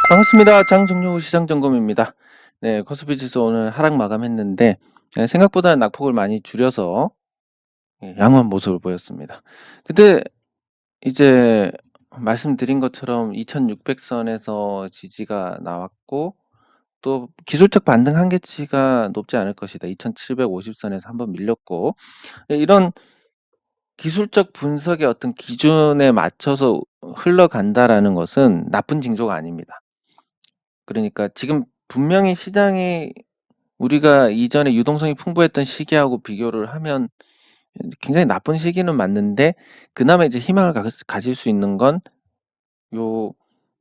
반갑습니다. 장정효 시장점검입니다. 네, 코스피 지수 오늘 하락 마감했는데 생각보다 낙폭을 많이 줄여서 양호한 모습을 보였습니다. 근데 이제 말씀드린 것처럼 2600선에서 지지가 나왔고 또 기술적 반등 한계치가 높지 않을 것이다. 2750선에서 한번 밀렸고 이런 기술적 분석의 어떤 기준에 맞춰서 흘러간다라는 것은 나쁜 징조가 아닙니다. 그러니까 지금 분명히 시장이 우리가 이전에 유동성이 풍부했던 시기하고 비교를 하면 굉장히 나쁜 시기는 맞는데 그나마 이제 희망을 가질 수 있는 건 요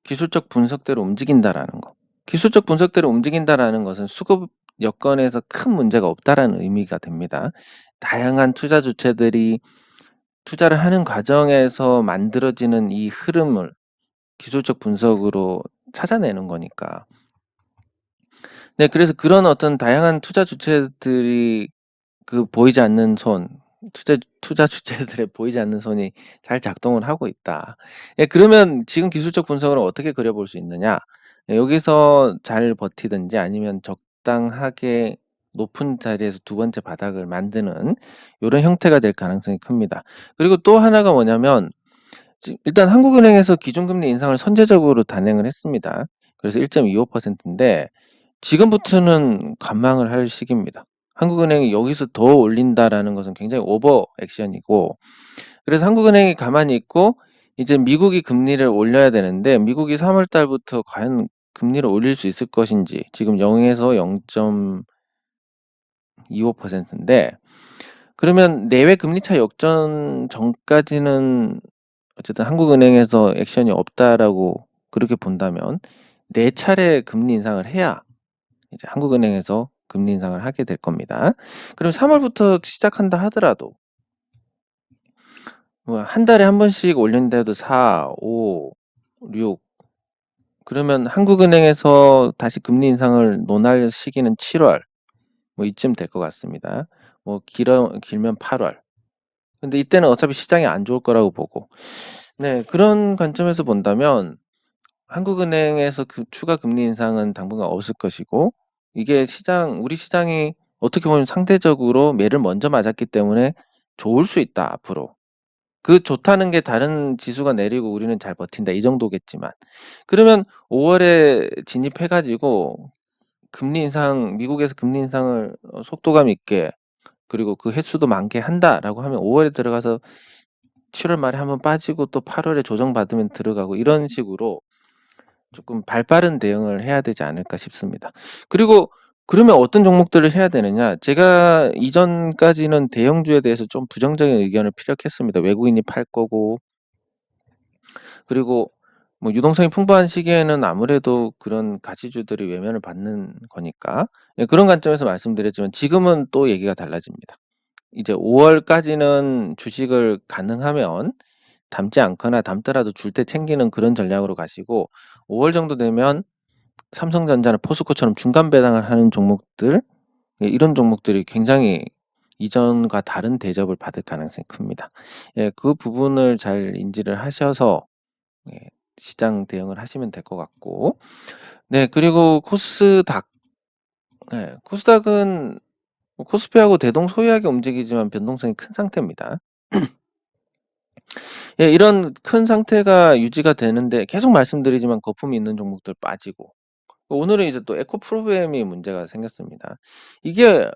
기술적 분석대로 움직인다라는 거. 기술적 분석대로 움직인다라는 것은 수급 여건에서 큰 문제가 없다라는 의미가 됩니다. 다양한 투자 주체들이 투자를 하는 과정에서 만들어지는 이 흐름을 기술적 분석으로 찾아내는 거니까. 네, 그래서 그런 어떤 다양한 투자 주체들이 그 보이지 않는 손, 투자 주체들의 보이지 않는 손이 잘 작동을 하고 있다. 예, 그러면 지금 기술적 분석을 어떻게 그려볼 수 있느냐? 예, 여기서 잘 버티든지 아니면 적당하게 높은 자리에서 두 번째 바닥을 만드는 이런 형태가 될 가능성이 큽니다. 그리고 또 하나가 뭐냐면 일단 한국은행에서 기준금리 인상을 선제적으로 단행을 했습니다. 그래서 1.25%인데 지금부터는 관망을 할 시기입니다. 한국은행이 여기서 더 올린다라는 것은 굉장히 오버 액션이고, 그래서 한국은행이 가만히 있고 이제 미국이 금리를 올려야 되는데 미국이 3월 달부터 과연 금리를 올릴 수 있을 것인지, 지금 0에서 0.25%인데 그러면 내외 금리 차 역전 전까지는 어쨌든 한국은행에서 액션이 없다라고 그렇게 본다면 네 차례 금리 인상을 해야 이제 한국은행에서 금리 인상을 하게 될 겁니다. 그럼 3월부터 시작한다 하더라도 뭐 한 달에 한 번씩 올린다 해도 4, 5, 6 그러면 한국은행에서 다시 금리 인상을 논할 시기는 7월 뭐 이쯤 될 것 같습니다. 뭐 길면 8월. 근데 이때는 어차피 시장이 안 좋을 거라고 보고, 네, 그런 관점에서 본다면 한국은행에서 그 추가 금리 인상은 당분간 없을 것이고, 이게 우리 시장이 어떻게 보면 상대적으로 매를 먼저 맞았기 때문에 좋을 수 있다, 앞으로. 그 좋다는 게 다른 지수가 내리고 우리는 잘 버틴다, 이 정도겠지만. 그러면 5월에 진입해가지고 미국에서 금리 인상을 속도감 있게, 그리고 그 횟수도 많게 한다라고 하면 5월에 들어가서 7월 말에 한번 빠지고 또 8월에 조정받으면 들어가고, 이런 식으로 조금 발빠른 대응을 해야 되지 않을까 싶습니다. 그리고 그러면 어떤 종목들을 해야 되느냐? 제가 이전까지는 대형주에 대해서 좀 부정적인 의견을 피력했습니다. 외국인이 팔 거고, 그리고 뭐 유동성이 풍부한 시기에는 아무래도 그런 가치주들이 외면을 받는 거니까, 예, 그런 관점에서 말씀드렸지만 지금은 또 얘기가 달라집니다. 이제 5월까지는 주식을 가능하면 담지 않거나 담더라도 줄 때 챙기는 그런 전략으로 가시고, 5월 정도 되면 삼성전자나 포스코처럼 중간 배당을 하는 종목들, 예, 이런 종목들이 굉장히 이전과 다른 대접을 받을 가능성이 큽니다. 예, 그 부분을 잘 인지를 하셔서 예, 시장 대응을 하시면 될 것 같고, 네, 그리고 코스닥, 네, 코스닥은 코스피하고 대동소이하게 움직이지만 변동성이 큰 상태입니다. 예, 이런 큰 상태가 유지가 되는데 계속 말씀드리지만 거품이 있는 종목들 빠지고, 오늘은 이제 또 에코 프로그램이 문제가 생겼습니다. 이게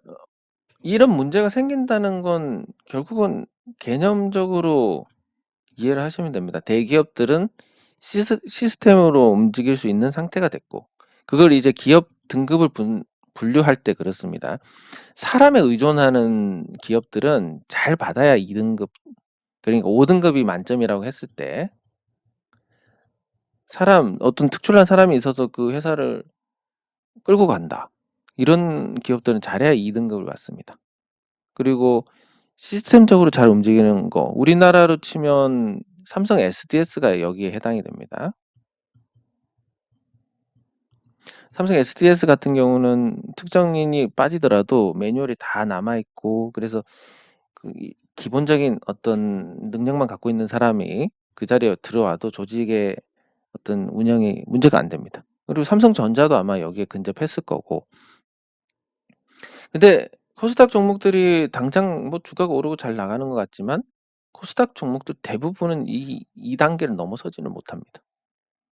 이런 문제가 생긴다는 건 결국은 개념적으로 이해를 하시면 됩니다. 대기업들은 시스템으로 움직일 수 있는 상태가 됐고, 그걸 이제 기업 등급을 분류할 때 그렇습니다. 사람에 의존하는 기업들은 잘 받아야 2등급, 그러니까 5등급이 만점이라고 했을 때 어떤 특출난 사람이 있어서 그 회사를 끌고 간다, 이런 기업들은 잘해야 2등급을 받습니다. 그리고 시스템적으로 잘 움직이는 거, 우리나라로 치면 삼성 SDS가 여기에 해당이 됩니다. 삼성 SDS 같은 경우는 특정인이 빠지더라도 매뉴얼이 다 남아있고, 그래서 기본적인 어떤 능력만 갖고 있는 사람이 그 자리에 들어와도 조직의 어떤 운영이 문제가 안 됩니다. 그리고 삼성전자도 아마 여기에 근접했을 거고. 근데 코스닥 종목들이 당장 뭐 주가가 오르고 잘 나가는 것 같지만 코스닥 종목들 대부분은 이 단계를 넘어서지는 못합니다.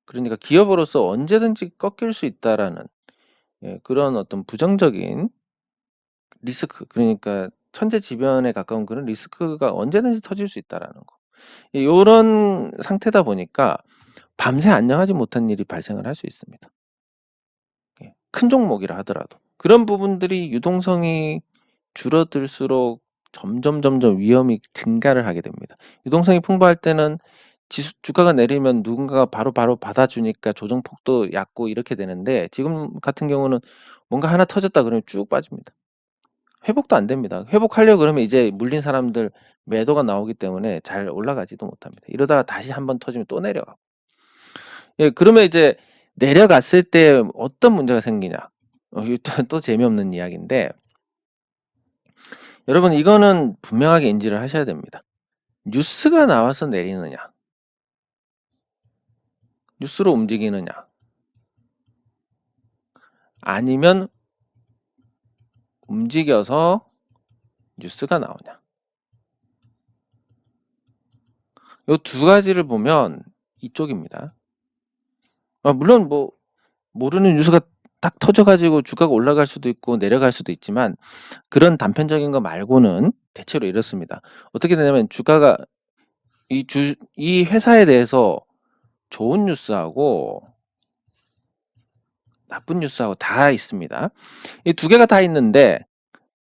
그러니까 기업으로서 언제든지 꺾일 수 있다라는 그런 어떤 부정적인 리스크, 그러니까 천재지변에 가까운 그런 리스크가 언제든지 터질 수 있다라는 거. 요런 상태다 보니까 밤새 안녕하지 못한 일이 발생을 할 수 있습니다. 큰 종목이라 하더라도. 그런 부분들이 유동성이 줄어들수록 점점 위험이 증가를 하게 됩니다. 유동성이 풍부할 때는 주가가 내리면 누군가가 바로 받아주니까 조정폭도 얕고 이렇게 되는데, 지금 같은 경우는 뭔가 하나 터졌다 그러면 쭉 빠집니다. 회복도 안 됩니다. 회복하려고 그러면 이제 물린 사람들 매도가 나오기 때문에 잘 올라가지도 못합니다. 이러다가 다시 한번 터지면 또 내려가고. 그러면 이제 내려갔을 때 어떤 문제가 생기냐. 이거 또 재미없는 이야기인데, 여러분 이거는 분명하게 인지를 하셔야 됩니다. 뉴스가 나와서 내리느냐, 뉴스로 움직이느냐, 아니면 움직여서 뉴스가 나오냐. 이 두 가지를 보면 이쪽입니다. 물론 뭐 모르는 뉴스가 딱 터져가지고 주가가 올라갈 수도 있고 내려갈 수도 있지만, 그런 단편적인 거 말고는 대체로 이렇습니다. 어떻게 되냐면 주가가 이 회사에 대해서 좋은 뉴스하고 나쁜 뉴스하고 다 있습니다. 이 두 개가 다 있는데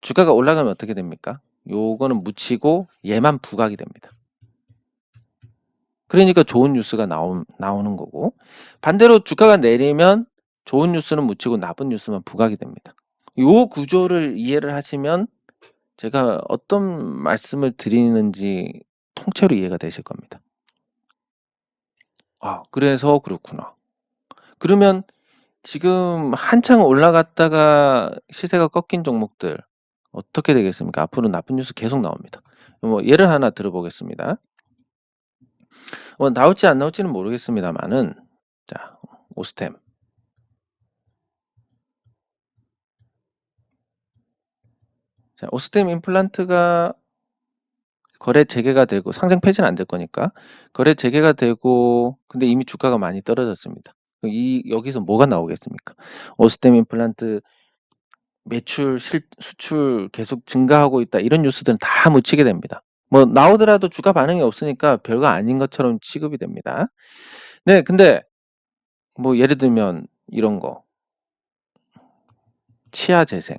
주가가 올라가면 어떻게 됩니까? 요거는 묻히고 얘만 부각이 됩니다. 그러니까 좋은 뉴스가 나오는 거고, 반대로 주가가 내리면 좋은 뉴스는 묻히고 나쁜 뉴스만 부각이 됩니다. 요 구조를 이해를 하시면 제가 어떤 말씀을 드리는지 통째로 이해가 되실 겁니다. 그래서 그렇구나. 그러면 지금 한창 올라갔다가 시세가 꺾인 종목들 어떻게 되겠습니까? 앞으로 나쁜 뉴스 계속 나옵니다. 뭐 예를 하나 들어보겠습니다. 나올지 안 나올지는 모르겠습니다만은, 자, 오스템. 자, 오스템 임플란트가 거래 재개가 되고, 상장 폐지는 안 될 거니까 거래 재개가 되고, 근데 이미 주가가 많이 떨어졌습니다. 여기서 뭐가 나오겠습니까? 오스템 임플란트 매출, 수출 계속 증가하고 있다, 이런 뉴스들은 다 묻히게 됩니다. 뭐 나오더라도 주가 반응이 없으니까 별거 아닌 것처럼 취급이 됩니다. 네, 근데 뭐 예를 들면 이런 거, 치아 재생.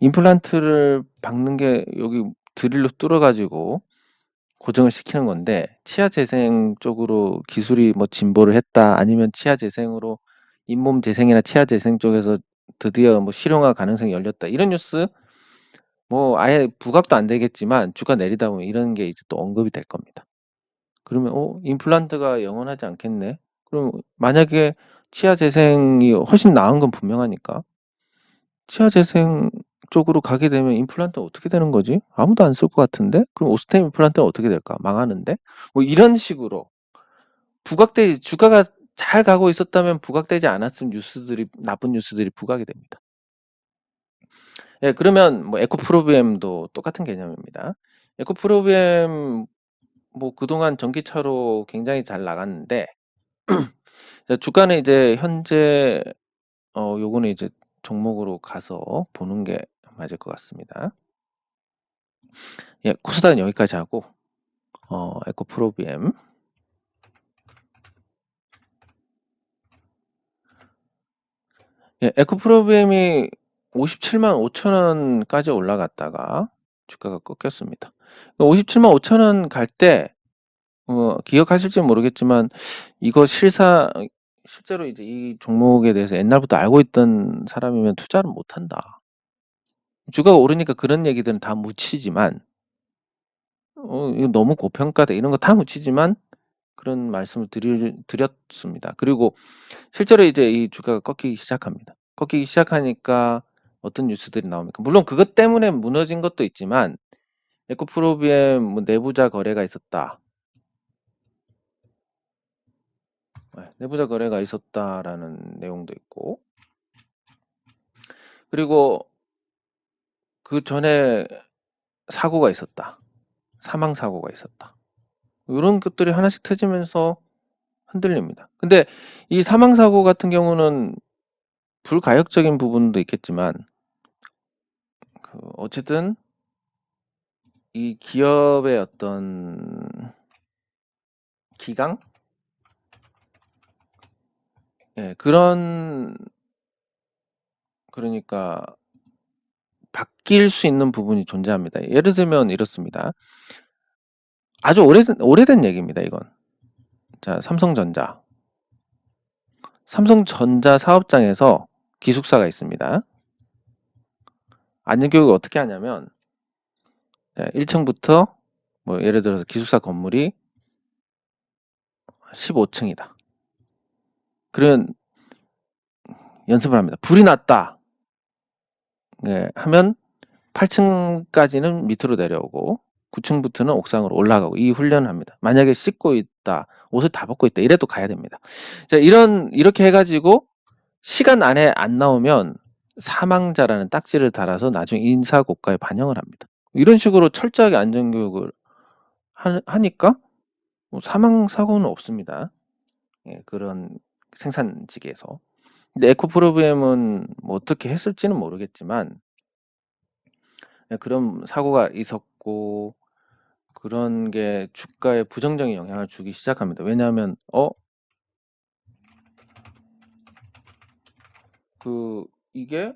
임플란트를 박는 게 여기 드릴로 뚫어가지고 고정을 시키는 건데, 치아 재생 쪽으로 기술이 뭐 진보를 했다, 아니면 치아 재생으로 잇몸 재생이나 치아 재생 쪽에서 드디어 뭐 실용화 가능성이 열렸다, 이런 뉴스 뭐 아예 부각도 안 되겠지만 주가 내리다 보면 이런 게 이제 또 언급이 될 겁니다. 그러면 임플란트가 영원하지 않겠네. 그럼 만약에 치아 재생이 훨씬 나은 건 분명하니까 치아 재생 쪽으로 가게 되면 임플란트는 어떻게 되는 거지? 아무도 안 쓸 것 같은데? 그럼 오스템 임플란트는 어떻게 될까? 망하는데? 뭐 이런 식으로 주가가 잘 가고 있었다면 부각되지 않았은 나쁜 뉴스들이 부각이 됩니다. 그러면 뭐 에코프로비엠도 똑같은 개념입니다. 에코프로비엠 뭐 그동안 전기차로 굉장히 잘 나갔는데 주가는 이제 현재 요거는 이제 종목으로 가서 보는 게 맞을 것 같습니다. 코스닥은 여기까지 하고 에코프로비엠. 에코프로비엠이 57만 5천 원까지 올라갔다가 주가가 꺾였습니다. 57만 5천 원 갈 때 기억하실지 모르겠지만, 이거 실제로 이제 이 종목에 대해서 옛날부터 알고 있던 사람이면 투자를 못 한다. 주가가 오르니까 그런 얘기들은 다 묻히지만, 이거 너무 고평가다, 이런 거 다 묻히지만 그런 말씀을 드렸습니다. 그리고 실제로 이제 이 주가가 꺾이기 시작합니다. 꺾이기 시작하니까 어떤 뉴스들이 나옵니까? 물론 그것 때문에 무너진 것도 있지만, 에코프로비엠 뭐 내부자 거래가 있었다, 내부자 거래가 있었다라는 내용도 있고, 그리고 그 전에 사고가 있었다. 사망 사고가 있었다. 이런 것들이 하나씩 터지면서 흔들립니다. 근데 이 사망 사고 같은 경우는 불가역적인 부분도 있겠지만, 어쨌든 이 기업의 어떤 기강? 예, 그러니까 바뀔 수 있는 부분이 존재합니다. 예를 들면 이렇습니다. 아주 오래된 얘기입니다, 이건. 자, 삼성전자 사업장에서 기숙사가 있습니다. 안전교육을 어떻게 하냐면, 1층부터, 뭐, 예를 들어서 기숙사 건물이 15층이다. 그러면 연습을 합니다. 불이 났다. 하면 8층까지는 밑으로 내려오고 9층부터는 옥상으로 올라가고 이 훈련을 합니다. 만약에 씻고 있다, 옷을 다 벗고 있다, 이래도 가야 됩니다. 자, 이렇게 해가지고 시간 안에 안 나오면 사망자라는 딱지를 달아서 나중에 인사고과에 반영을 합니다. 이런 식으로 철저하게 안전교육을 하니까 뭐 사망 사고는 없습니다. 그런 생산직에서. 근데 에코프로비엠은 뭐 어떻게 했을지는 모르겠지만 그런 사고가 있었고 그런 게 주가에 부정적인 영향을 주기 시작합니다. 왜냐하면 이게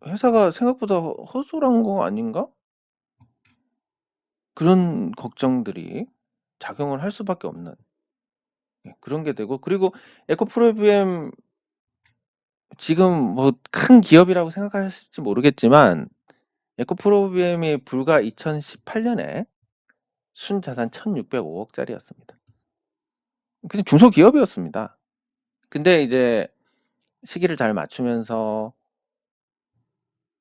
회사가 생각보다 허술한 거 아닌가? 그런 걱정들이 작용을 할 수밖에 없는 그런 게 되고, 그리고 에코프로비엠 지금 뭐 큰 기업이라고 생각하실지 모르겠지만 에코프로비엠이 불과 2018년에 순자산 1605억짜리였습니다. 그냥 중소기업이었습니다. 근데 이제 시기를 잘 맞추면서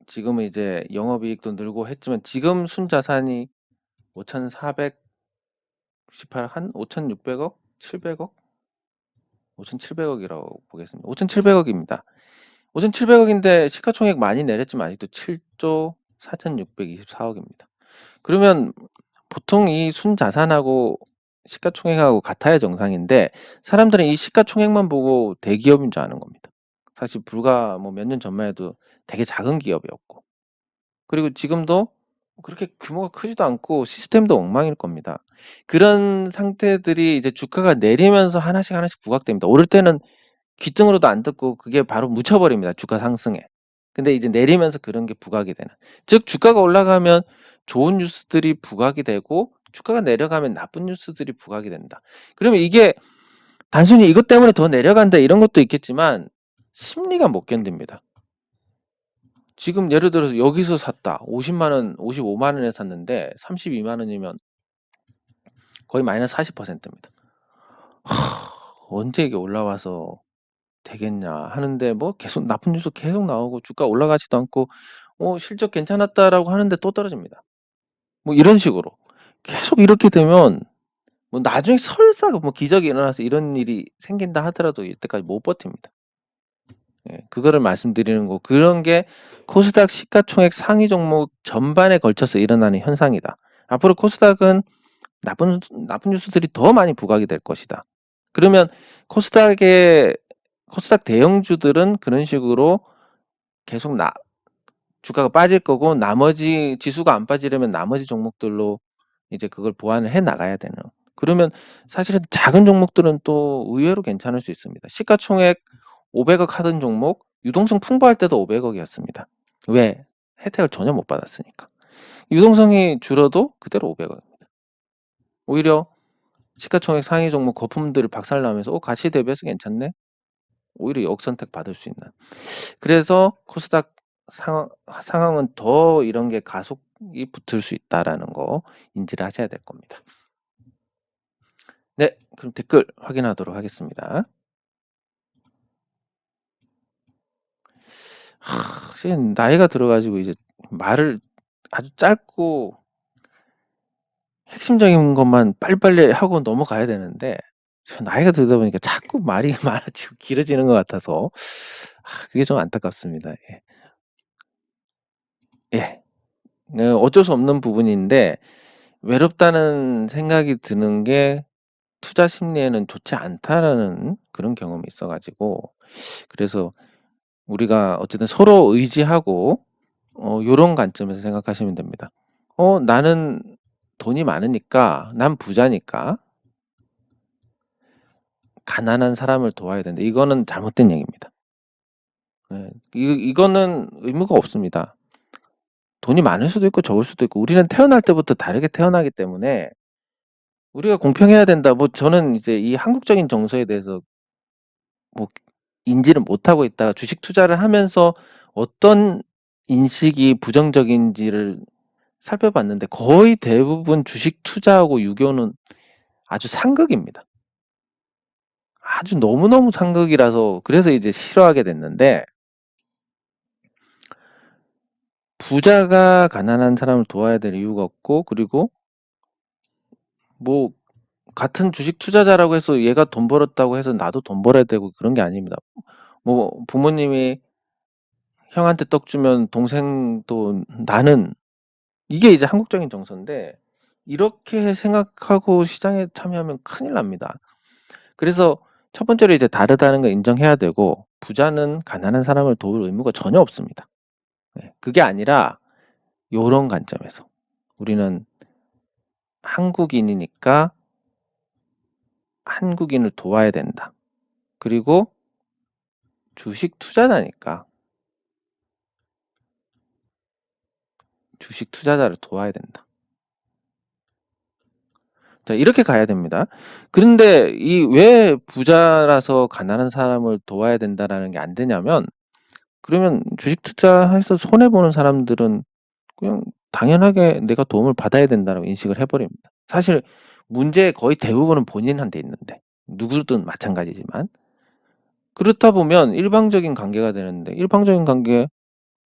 지금은 이제 영업이익도 늘고 했지만 지금 순자산이 5,418, 한 5,600억? 700억? 5,700억이라고 보겠습니다. 5,700억입니다. 5,700억인데 시가총액 많이 내렸지만 아직도 7조 4,624억입니다. 그러면 보통 이 순자산하고 시가총액하고 같아야 정상인데 사람들은 이 시가총액만 보고 대기업인 줄 아는 겁니다. 사실 불과 뭐 몇 년 전만 해도 되게 작은 기업이었고, 그리고 지금도 그렇게 규모가 크지도 않고 시스템도 엉망일 겁니다. 그런 상태들이 이제 주가가 내리면서 하나씩 부각됩니다. 오를 때는 귀등으로도 안 듣고 그게 바로 묻혀버립니다. 주가 상승에. 근데 이제 내리면서 그런 게 부각이 되는. 즉 주가가 올라가면 좋은 뉴스들이 부각이 되고 주가가 내려가면 나쁜 뉴스들이 부각이 된다. 그러면 이게 단순히 이것 때문에 더 내려간다 이런 것도 있겠지만 심리가 못 견딥니다. 지금 예를 들어서 여기서 샀다. 50만 원, 55만 원에 샀는데 32만 원이면 거의 마이너스 40%입니다. 언제 이게 올라와서 되겠냐 하는데 뭐 계속 나쁜 뉴스 계속 나오고 주가 올라가지도 않고 실적 괜찮았다라고 하는데 또 떨어집니다. 뭐 이런 식으로 계속 이렇게 되면 뭐 나중에 설사 뭐 기적이 일어나서 이런 일이 생긴다 하더라도 이때까지 못 버팁니다. 그거를 말씀드리는 거. 그런 게 코스닥 시가총액 상위 종목 전반에 걸쳐서 일어나는 현상이다. 앞으로 코스닥은 나쁜 뉴스들이 더 많이 부각이 될 것이다. 그러면 코스닥 대형주들은 그런 식으로 계속 주가가 빠질 거고 나머지 지수가 안 빠지려면 나머지 종목들로 이제 그걸 보완을 해 나가야 되는. 그러면 사실은 작은 종목들은 또 의외로 괜찮을 수 있습니다. 시가총액 500억 하던 종목 유동성 풍부할 때도 500억이었습니다. 왜? 혜택을 전혀 못 받았으니까. 유동성이 줄어도 그대로 500억입니다. 오히려 시가총액 상위 종목 거품들을 박살나면서 가치 대비해서 괜찮네? 오히려 역선택 받을 수 있는. 그래서 코스닥 상황은 더 이런 게 가속이 붙을 수 있다라는 거 인지를 하셔야 될 겁니다. 네, 그럼 댓글 확인하도록 하겠습니다. 지금 나이가 들어가지고 이제 말을 아주 짧고 핵심적인 것만 빨리빨리 하고 넘어가야 되는데 나이가 들다 보니까 자꾸 말이 많아지고 길어지는 것 같아서 그게 좀 안타깝습니다. 예. 예. 어쩔 수 없는 부분인데 외롭다는 생각이 드는 게 투자 심리에는 좋지 않다라는 그런 경험이 있어 가지고 그래서 우리가 어쨌든 서로 의지하고 요런 관점에서 생각하시면 됩니다. 나는 돈이 많으니까 난 부자니까 가난한 사람을 도와야 된다. 이거는 잘못된 얘기입니다. 예. 이거는 의무가 없습니다. 돈이 많을 수도 있고 적을 수도 있고 우리는 태어날 때부터 다르게 태어나기 때문에 우리가 공평해야 된다. 뭐 저는 이제 이 한국적인 정서에 대해서 뭐 인지를 못하고 있다가 주식 투자를 하면서 어떤 인식이 부정적인지를 살펴봤는데 거의 대부분 주식 투자하고 유교는 아주 상극입니다. 아주 너무너무 상극이라서 그래서 이제 싫어하게 됐는데 부자가 가난한 사람을 도와야 될 이유가 없고 그리고 뭐 같은 주식 투자자라고 해서 얘가 돈 벌었다고 해서 나도 돈 벌어야 되고 그런 게 아닙니다. 뭐 부모님이 형한테 떡 주면 동생도 나는 이게 이제 한국적인 정서인데 이렇게 생각하고 시장에 참여하면 큰일 납니다. 그래서 첫 번째로 이제 다르다는 걸 인정해야 되고 부자는 가난한 사람을 도울 의무가 전혀 없습니다. 네, 그게 아니라 요런 관점에서 우리는 한국인이니까 한국인을 도와야 된다. 그리고 주식 투자자니까 주식 투자자를 도와야 된다. 자, 이렇게 가야 됩니다. 그런데 이 왜 부자라서 가난한 사람을 도와야 된다라는 게 안 되냐면 그러면 주식 투자해서 손해 보는 사람들은 그냥 당연하게 내가 도움을 받아야 된다라고 인식을 해버립니다. 사실 문제의 거의 대부분은 본인한테 있는데 누구든 마찬가지지만 그렇다 보면 일방적인 관계가 되는데 일방적인 관계에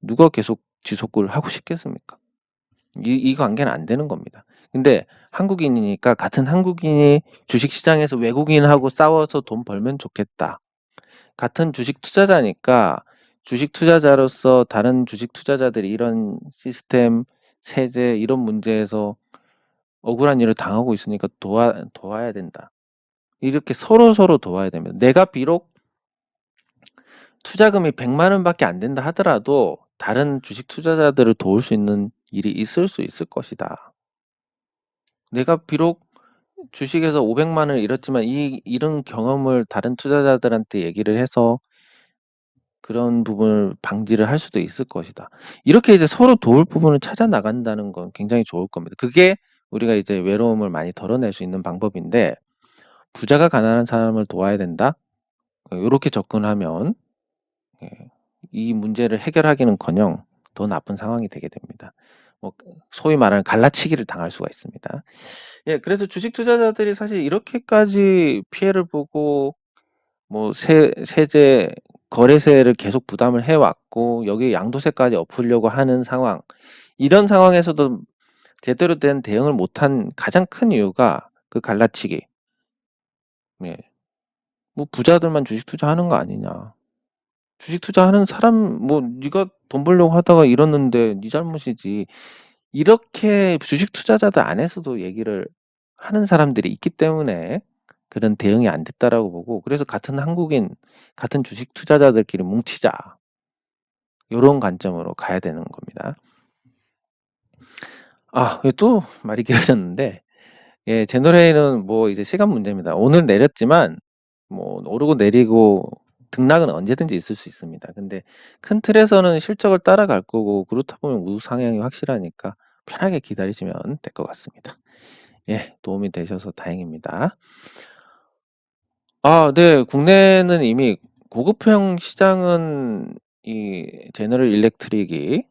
누가 계속 지속을 하고 싶겠습니까? 이 관계는 안 되는 겁니다. 근데 한국인이니까 같은 한국인이 주식시장에서 외국인하고 싸워서 돈 벌면 좋겠다. 같은 주식 투자자니까 주식 투자자로서 다른 주식 투자자들이 이런 시스템, 세제 이런 문제에서 억울한 일을 당하고 있으니까 도와야 된다. 이렇게 서로 도와야 됩니다. 내가 비록 투자금이 100만 원밖에 안 된다 하더라도 다른 주식 투자자들을 도울 수 있는 일이 있을 수 있을 것이다. 내가 비록 주식에서 500만 원을 잃었지만 이런 경험을 다른 투자자들한테 얘기를 해서 그런 부분을 방지를 할 수도 있을 것이다. 이렇게 이제 서로 도울 부분을 찾아 나간다는 건 굉장히 좋을 겁니다. 그게 우리가 이제 외로움을 많이 덜어낼 수 있는 방법인데 부자가 가난한 사람을 도와야 된다. 요렇게 접근하면 이 문제를 해결하기는커녕 더 나쁜 상황이 되게 됩니다. 뭐 소위 말하는 갈라치기를 당할 수가 있습니다. 예, 그래서 주식 투자자들이 사실 이렇게까지 피해를 보고 뭐 세제 거래세를 계속 부담을 해왔고 여기에 양도세까지 엎으려고 하는 상황 이런 상황에서도 제대로 된 대응을 못한 가장 큰 이유가 그 갈라치기. 예. 뭐 부자들만 주식 투자하는 거 아니냐. 주식 투자하는 사람 뭐 네가 돈 벌려고 하다가 잃었는데 네 잘못이지. 이렇게 주식 투자자들 안에서도 얘기를 하는 사람들이 있기 때문에 그런 대응이 안 됐다라고 보고 그래서 같은 한국인, 같은 주식 투자자들끼리 뭉치자. 요런 관점으로 가야 되는 겁니다. 또 말이 길어졌는데 예, 제너레이는 뭐 이제 시간 문제입니다. 오늘 내렸지만 뭐 오르고 내리고 등락은 언제든지 있을 수 있습니다. 근데 큰 틀에서는 실적을 따라갈 거고 그렇다 보면 우상향이 확실하니까 편하게 기다리시면 될 것 같습니다. 예, 도움이 되셔서 다행입니다. 네. 국내는 이미 고급형 시장은 이 제너럴 일렉트릭이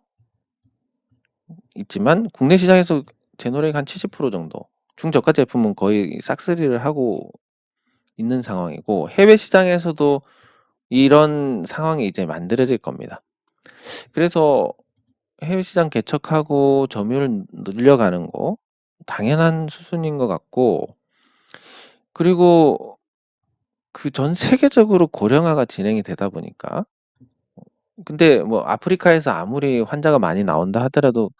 있지만 국내 시장에서 제너렉 한 70% 정도, 중저가 제품은 거의 싹쓸이를 하고 있는 상황이고 해외 시장에서도 이런 상황이 이제 만들어질 겁니다. 그래서 해외 시장 개척하고 점유율 늘려가는 거 당연한 수순인 것 같고, 그리고 그 전 세계적으로 고령화가 진행이 되다 보니까, 근데 뭐 아프리카에서 아무리 환자가 많이 나온다 하더라도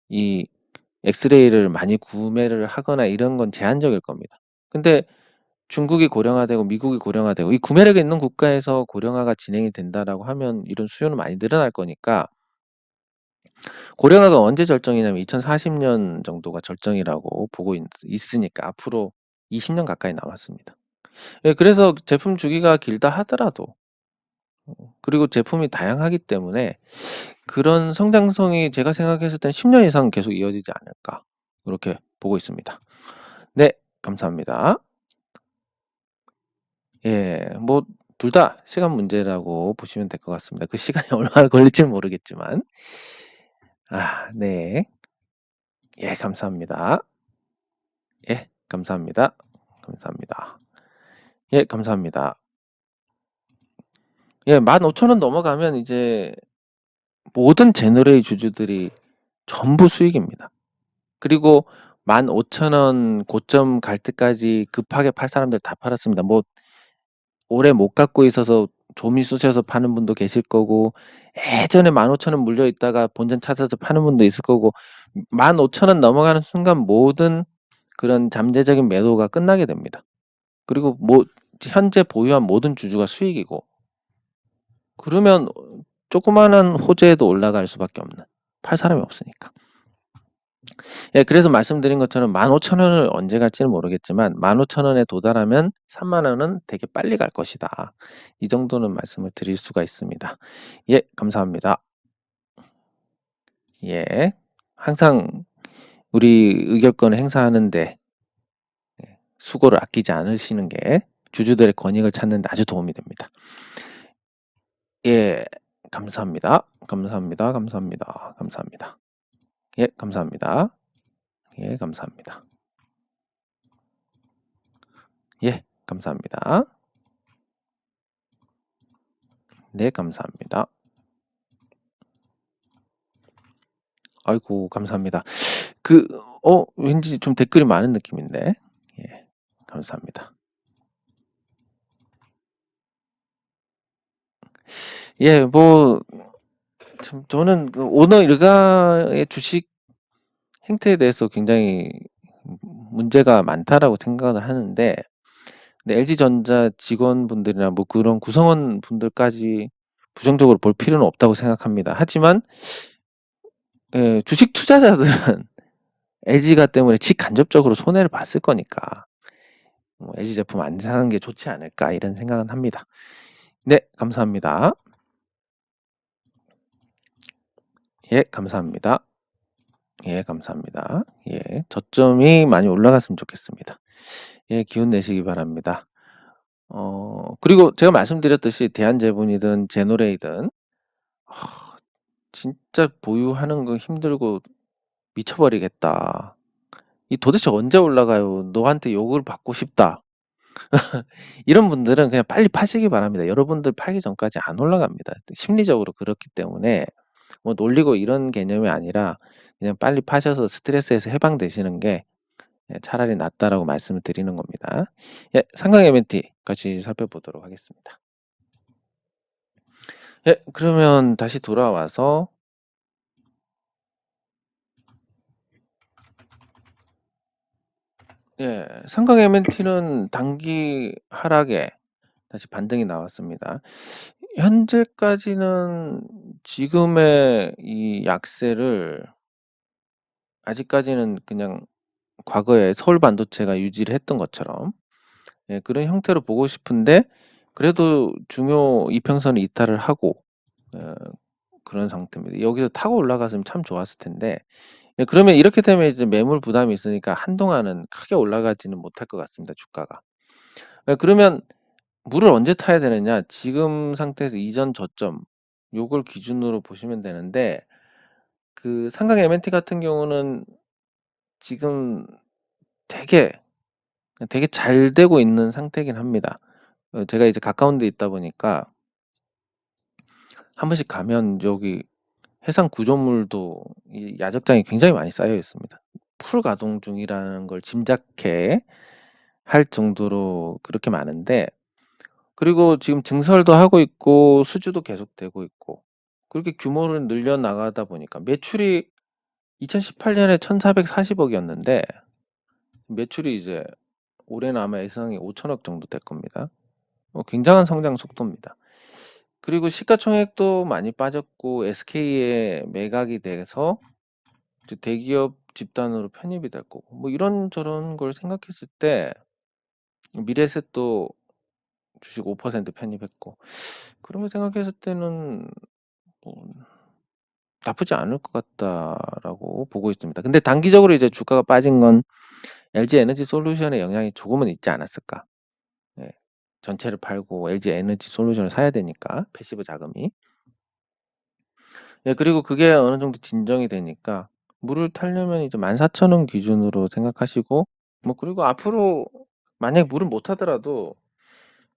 이 엑스레이를 많이 구매를 하거나 이런 건 제한적일 겁니다. 근데 중국이 고령화되고 미국이 고령화되고 이 구매력이 있는 국가에서 고령화가 진행이 된다라고 하면 이런 수요는 많이 늘어날 거니까, 고령화가 언제 절정이냐면 2040년 정도가 절정이라고 보고 있으니까 앞으로 20년 가까이 남았습니다. 예, 그래서 제품 주기가 길다 하더라도, 그리고 제품이 다양하기 때문에 그런 성장성이 제가 생각했을 땐 10년 이상 계속 이어지지 않을까, 이렇게 보고 있습니다. 네, 감사합니다. 예, 뭐 둘 다 시간 문제라고 보시면 될 것 같습니다. 그 시간이 얼마나 걸릴지는 모르겠지만. 네. 예, 감사합니다. 예, 감사합니다. 감사합니다. 예, 감사합니다. 예, 15,000원 넘어가면 이제 모든 제너레이 주주들이 전부 수익입니다. 그리고 15,000원 고점 갈 때까지 급하게 팔 사람들 다 팔았습니다. 뭐 오래 못 갖고 있어서 좀이 쑤셔서 파는 분도 계실 거고, 예전에 15,000원 물려 있다가 본전 찾아서 파는 분도 있을 거고, 15,000원 넘어가는 순간 모든 그런 잠재적인 매도가 끝나게 됩니다. 그리고 뭐 현재 보유한 모든 주주가 수익이고, 그러면 조그마한 호재에도 올라갈 수밖에 없는, 팔 사람이 없으니까. 예, 그래서 말씀드린 것처럼 15,000원을 언제 갈지는 모르겠지만 15,000원에 도달하면 30,000원은 되게 빨리 갈 것이다. 이 정도는 말씀을 드릴 수가 있습니다. 예, 감사합니다. 예, 항상 우리 의결권을 행사하는데 수고를 아끼지 않으시는 게 주주들의 권익을 찾는 데 아주 도움이 됩니다. 예, 감사합니다. 감사합니다. 감사합니다. 감사합니다. 예, 감사합니다. 예, 감사합니다. 예, 감사합니다. 네, 감사합니다. 아이고, 감사합니다. 왠지 좀 댓글이 많은 느낌인데. 예, 감사합니다. 예, 뭐, 저는 그 오너 일가의 주식 행태에 대해서 굉장히 문제가 많다라고 생각을 하는데, 근데 LG전자 직원분들이나 뭐 그런 구성원 분들까지 부정적으로 볼 필요는 없다고 생각합니다. 하지만, 예, 주식 투자자들은 LG가 때문에 직간접적으로 손해를 봤을 거니까, 뭐 LG 제품 안 사는 게 좋지 않을까, 이런 생각은 합니다. 네, 감사합니다. 예, 감사합니다. 예, 감사합니다. 예, 저점이 많이 올라갔으면 좋겠습니다. 예, 기운 내시기 바랍니다. 그리고 제가 말씀드렸듯이 대한제분이든 제노레이든 진짜 보유하는 거 힘들고 미쳐버리겠다. 이 도대체 언제 올라가요? 너한테 욕을 받고 싶다. 이런 분들은 그냥 빨리 파시기 바랍니다. 여러분들 팔기 전까지 안 올라갑니다. 심리적으로 그렇기 때문에 뭐 놀리고 이런 개념이 아니라 그냥 빨리 파셔서 스트레스에서 해방되시는 게 차라리 낫다라고 말씀을 드리는 겁니다. 예, 상강 MNT 같이 살펴보도록 하겠습니다. 예, 그러면 다시 돌아와서 예, 상강 MNT는 단기 하락에 다시 반등이 나왔습니다. 현재까지는 지금의 이 약세를 아직까지는 그냥 과거에 서울 반도체가 유지를 했던 것처럼, 예, 그런 형태로 보고 싶은데, 그래도 중요 이평선을 이탈을 하고 그런 상태입니다. 여기서 타고 올라갔으면 참 좋았을 텐데, 예, 그러면 이렇게 되면 이제 매물 부담이 있으니까 한동안은 크게 올라가지는 못할 것 같습니다, 주가가. 예, 그러면 물을 언제 타야 되느냐? 지금 상태에서 이전 저점 요걸 기준으로 보시면 되는데, 그 상강 MNT 같은 경우는 지금 되게 잘 되고 있는 상태긴 합니다. 제가 이제 가까운 데 있다 보니까 한 번씩 가면 여기 해상 구조물도 이 야적장이 굉장히 많이 쌓여 있습니다. 풀 가동 중이라는 걸 짐작해 할 정도로 그렇게 많은데, 그리고 지금 증설도 하고 있고 수주도 계속되고 있고, 그렇게 규모를 늘려 나가다 보니까 매출이 2018년에 1,440억이었는데 매출이 이제 올해는 아마 예상이 5천억 정도 될 겁니다. 굉장한 성장 속도입니다. 그리고 시가총액도 많이 빠졌고 SK에 매각이 돼서 이제 대기업 집단으로 편입이 될 거고, 뭐 이런저런 걸 생각했을 때 미래에셋도 주식 5% 편입했고, 그런 걸 생각했을 때는 뭐 나쁘지 않을 것 같다라고 보고 있습니다. 근데 단기적으로 이제 주가가 빠진 건 LG 에너지 솔루션의 영향이 조금은 있지 않았을까. 예. 전체를 팔고 LG 에너지 솔루션을 사야 되니까 패시브 자금이. 예, 그리고 그게 어느 정도 진정이 되니까 물을 타려면 이제 14,000원 기준으로 생각하시고, 뭐 그리고 앞으로 만약 물을 못 타더라도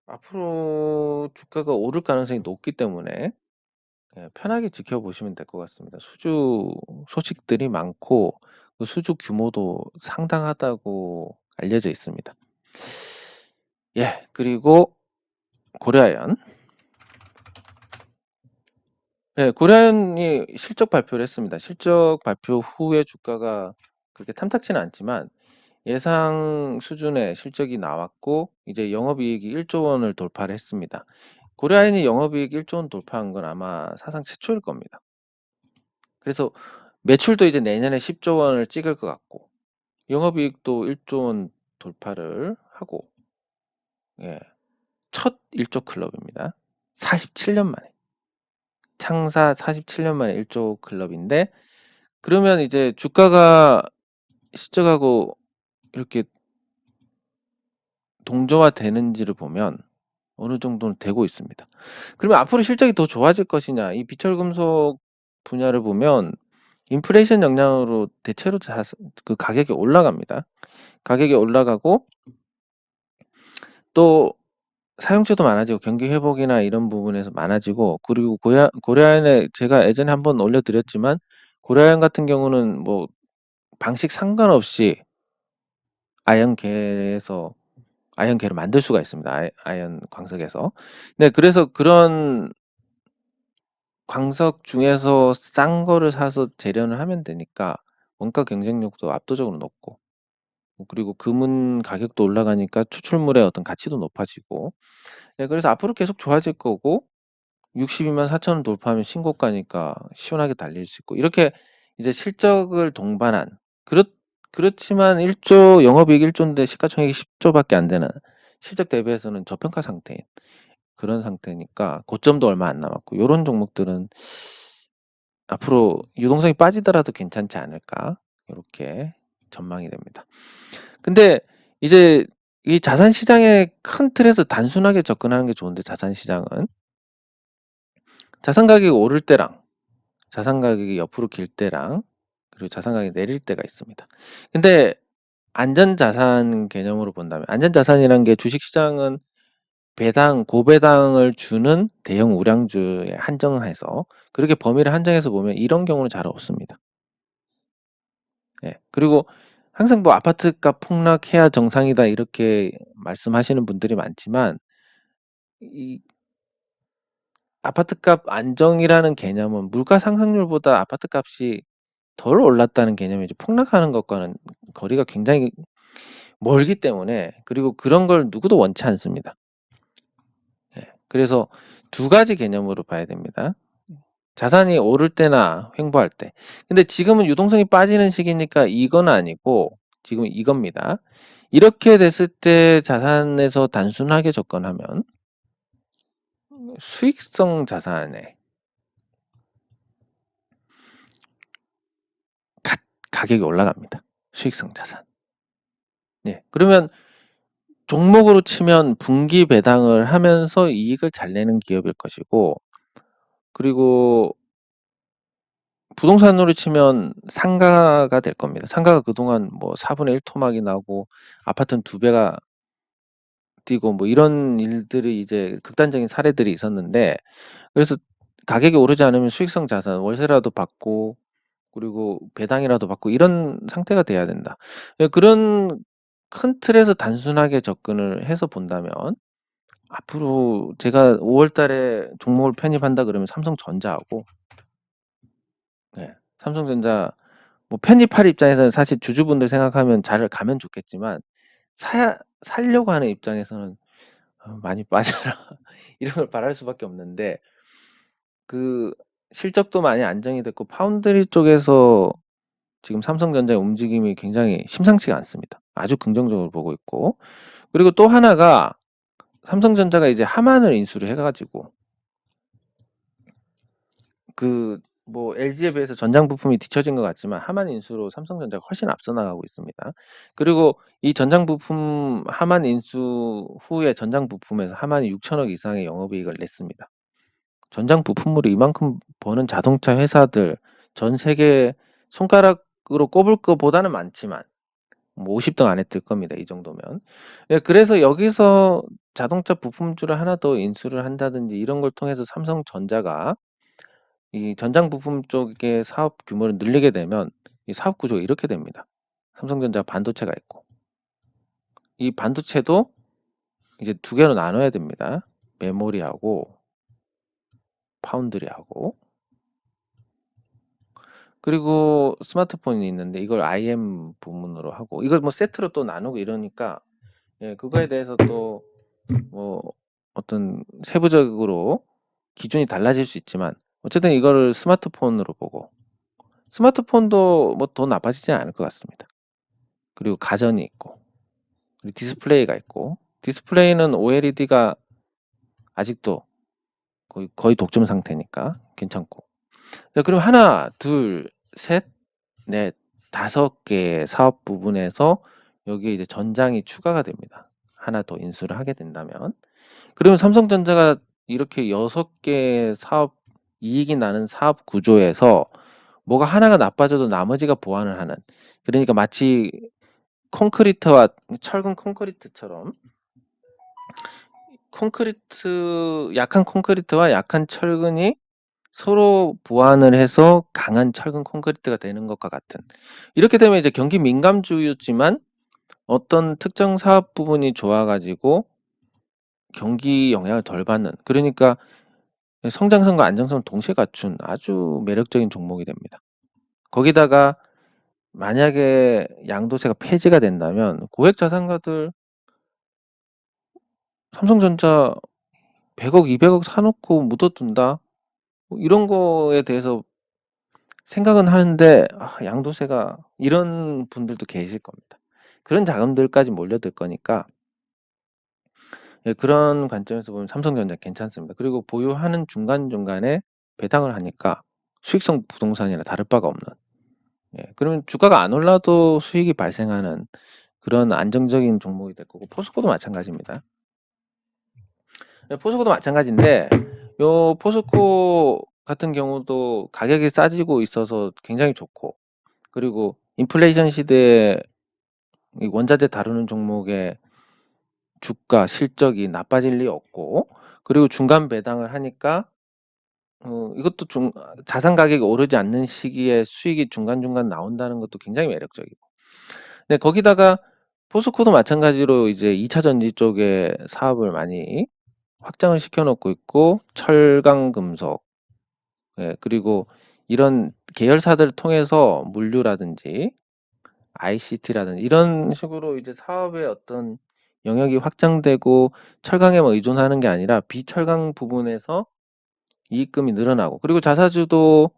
앞으로 주가가 오를 가능성이 높기 때문에 예, 편하게 지켜보시면 될 것 같습니다. 수주 소식들이 많고 그 수주 규모도 상당하다고 알려져 있습니다. 예, 그리고 고려아연. 예, 고려아연이 실적 발표를 했습니다. 실적 발표 후에 주가가 그렇게 탐탁지는 않지만 예상 수준의 실적이 나왔고 이제 영업이익이 1조 원을 돌파를 했습니다. 고려아연이 영업이익 1조 원 돌파한 건 아마 사상 최초일 겁니다. 그래서 매출도 이제 내년에 10조 원을 찍을 것 같고 영업이익도 1조 원 돌파를 하고, 예, 첫 1조 클럽입니다. 47년 만에. 창사 47년 만에 1조 클럽인데, 그러면 이제 주가가 실적하고 이렇게 동조화되는지를 보면 어느 정도는 되고 있습니다. 그러면 앞으로 실적이 더 좋아질 것이냐? 이 비철금속 분야를 보면 인플레이션 영향으로 대체로 그 가격이 올라갑니다. 가격이 올라가고 또 사용처도 많아지고 경기 회복이나 이런 부분에서 많아지고, 그리고 고려아연에 제가 예전에 한번 올려드렸지만 고려아연 같은 경우는 뭐 방식 상관없이 아연계에서 아연계를 만들 수가 있습니다. 아연 광석에서. 네, 그래서 그런 광석 중에서 싼 거를 사서 재련을 하면 되니까 원가 경쟁력도 압도적으로 높고, 그리고 금은 가격도 올라가니까 추출물의 어떤 가치도 높아지고, 네, 그래서 앞으로 계속 좋아질 거고 62만 4천원 돌파하면 신고가니까 시원하게 달릴 수 있고, 이렇게 이제 실적을 동반한, 그렇지만 1조 영업이익 1조인데 시가총액이 10조밖에 안 되는 실적 대비해서는 저평가 상태인 그런 상태니까 고점도 얼마 안 남았고, 요런 종목들은 앞으로 유동성이 빠지더라도 괜찮지 않을까, 이렇게 전망이 됩니다. 근데 이제 이 자산 시장의 큰 틀에서 단순하게 접근하는 게 좋은데, 자산 시장은 자산 가격이 오를 때랑 자산 가격이 옆으로 길 때랑 그리고 자산 가격이 내릴 때가 있습니다. 근데 안전자산 개념으로 본다면, 안전자산이란 게 주식시장은 고배당을 주는 대형 우량주에 한정해서, 그렇게 범위를 한정해서 보면 이런 경우는 잘 없습니다. 예. 그리고 항상 뭐 아파트값 폭락해야 정상이다 이렇게 말씀하시는 분들이 많지만, 이 아파트값 안정이라는 개념은 물가 상승률보다 아파트값이 덜 올랐다는 개념이 이제 폭락하는 것과는 거리가 굉장히 멀기 때문에, 그리고 그런 걸 누구도 원치 않습니다. 예. 그래서 두 가지 개념으로 봐야 됩니다. 자산이 오를 때나 횡보할 때. 근데 지금은 유동성이 빠지는 시기니까 이건 아니고 지금 이겁니다. 이렇게 됐을 때 자산에서 단순하게 접근하면 수익성 자산에 가격이 올라갑니다. 수익성 자산. 예. 그러면 종목으로 치면 분기 배당을 하면서 이익을 잘 내는 기업일 것이고, 그리고 부동산으로 치면 상가가 될 겁니다. 상가가 그동안 뭐 4분의 1 토막이 나고 아파트는 2배가 뛰고 뭐 이런 일들이 이제 극단적인 사례들이 있었는데, 그래서 가격이 오르지 않으면 수익성 자산 월세라도 받고 그리고 배당이라도 받고 이런 상태가 돼야 된다. 그런 큰 틀에서 단순하게 접근을 해서 본다면 앞으로 제가 5월 달에 종목을 편입한다 그러면 삼성전자하고, 네, 삼성전자 뭐 편입할 입장에서는 사실 주주분들 생각하면 잘 가면 좋겠지만 살려고 하는 입장에서는 많이 빠져라 이런 걸 바랄 수밖에 없는데, 그 실적도 많이 안정이 됐고 파운드리 쪽에서 지금 삼성전자의 움직임이 굉장히 심상치가 않습니다. 아주 긍정적으로 보고 있고, 그리고 또 하나가 삼성전자가 이제 하만을 인수를 해가지고 뭐 LG에 비해서 전장 부품이 뒤처진 것 같지만 하만 인수로 삼성전자가 훨씬 앞서 나가고 있습니다. 그리고 이 전장 부품 하만 인수 후에 전장 부품에서 하만이 6천억 이상의 영업이익을 냈습니다. 전장 부품으로 이만큼 버는 자동차 회사들 전 세계 손가락으로 꼽을 것보다는 많지만 뭐 50등 안에 들 겁니다. 이 정도면. 그래서 여기서 자동차 부품주를 하나 더 인수를 한다든지 이런 걸 통해서 삼성전자가 이 전장 부품 쪽의 사업 규모를 늘리게 되면 이 사업 구조가 이렇게 됩니다. 삼성전자 반도체가 있고, 이 반도체도 이제 두 개로 나눠야 됩니다. 메모리하고 파운드리하고, 그리고 스마트폰이 있는데 이걸 IM 부문으로 하고, 이걸 뭐 세트로 또 나누고 이러니까 그거에 대해서 또 뭐 어떤 세부적으로 기준이 달라질 수 있지만 어쨌든 이거를 스마트폰으로 보고, 스마트폰도 뭐 더 나빠지지 않을 것 같습니다. 그리고 가전이 있고, 그리고 디스플레이가 있고, 디스플레이는 OLED가 아직도 거의 독점 상태니까 괜찮고. 그럼 하나, 둘, 셋, 넷, 5개의 사업 부분에서 여기에 이제 전장이 추가가 됩니다. 하나 더 인수를 하게 된다면. 그러면 삼성전자가 이렇게 6개 사업, 이익이 나는 사업 구조에서 뭐가 하나가 나빠져도 나머지가 보완을 하는, 그러니까 마치 콘크리트와 철근 콘크리트처럼 약한 콘크리트와 약한 철근이 서로 보완을 해서 강한 철근 콘크리트가 되는 것과 같은, 이렇게 되면 이제 경기 민감주였지만 어떤 특정 사업 부분이 좋아가지고 경기 영향을 덜 받는, 그러니까 성장성과 안정성을 동시에 갖춘 아주 매력적인 종목이 됩니다. 거기다가 만약에 양도세가 폐지가 된다면 고액 자산가들 삼성전자 100억, 200억 사놓고 묻어둔다, 뭐 이런 거에 대해서 생각은 하는데 양도세가 이런 분들도 계실 겁니다. 그런 자금들까지 몰려들 거니까 그런 관점에서 보면 삼성전자 괜찮습니다. 그리고 보유하는 중간중간에 배당을 하니까 수익성 부동산이나 다를 바가 없는, 그러면 주가가 안 올라도 수익이 발생하는 그런 안정적인 종목이 될 거고, 포스코도 마찬가지입니다. 포스코도 마찬가지인데 요 포스코 같은 경우도 가격이 싸지고 있어서 굉장히 좋고, 그리고 인플레이션 시대에 이 원자재 다루는 종목의 주가 실적이 나빠질 리 없고, 그리고 중간 배당을 하니까 이것도 자산 가격이 오르지 않는 시기에 수익이 중간중간 나온다는 것도 굉장히 매력적이고, 근데 거기다가 포스코도 마찬가지로 이제 2차 전지 쪽에 사업을 많이 확장을 시켜놓고 있고, 철강 금속, 그리고 이런 계열사들을 통해서 물류라든지 ICT라든지 이런 식으로 이제 사업의 어떤 영역이 확장되고 철강에만 의존하는 게 아니라 비철강 부분에서 이익금이 늘어나고, 그리고 자사주도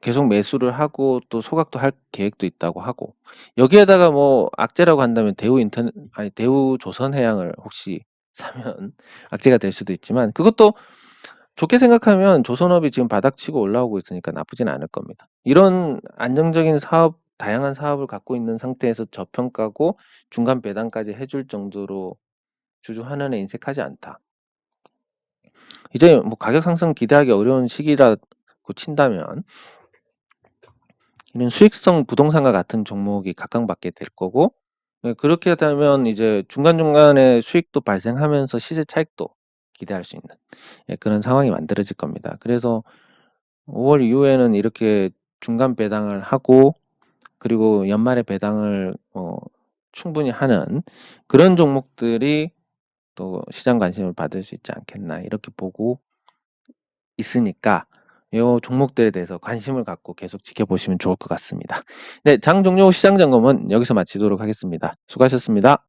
계속 매수를 하고 또 소각도 할 계획도 있다고 하고, 여기에다가 뭐 악재라고 한다면 대우 조선해양을 혹시 사면 악재가 될 수도 있지만, 그것도 좋게 생각하면 조선업이 지금 바닥치고 올라오고 있으니까 나쁘진 않을 겁니다. 이런 안정적인 사업, 다양한 사업을 갖고 있는 상태에서 저평가고 중간 배당까지 해줄 정도로 주주 환원에 인색하지 않다. 이제 뭐 가격 상승 기대하기 어려운 시기라고 친다면 이런 수익성 부동산과 같은 종목이 각광받게 될 거고, 그렇게 되면 이제 중간중간에 수익도 발생하면서 시세 차익도 기대할 수 있는 그런 상황이 만들어질 겁니다. 그래서 5월 이후에는 이렇게 중간 배당을 하고 그리고 연말에 배당을 충분히 하는 그런 종목들이 또 시장 관심을 받을 수 있지 않겠나 이렇게 보고 있으니까 요 종목들에 대해서 관심을 갖고 계속 지켜보시면 좋을 것 같습니다. 네, 장 종료 후 시장 점검은 여기서 마치도록 하겠습니다. 수고하셨습니다.